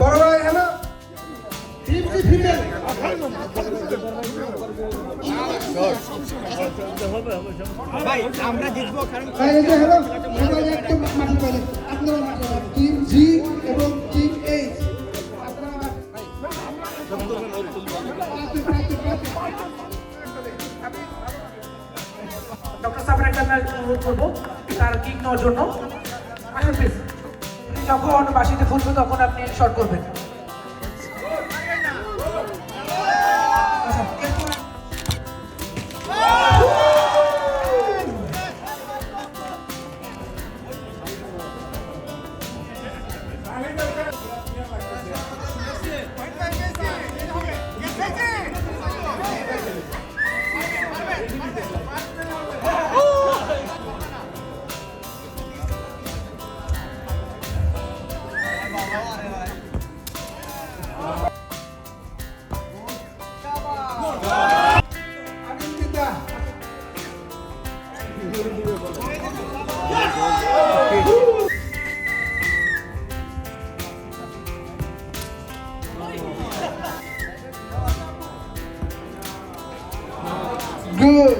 বড় ভাই hello team জি female ভাই আমরা জিতবো কারণ হ্যালো সবাই একটু মাঠে পাইলে আপনারা মাঠে টিম জি এবং টিম এইচ ডক্টর সাহেবের একটা আমি অনুরোধ করবো তার কিক নেওয়ার জন্য আসুন প্লিজ। যখন বাসিতে ফুলবে তখন আপনি শর্ট করবেন। Good.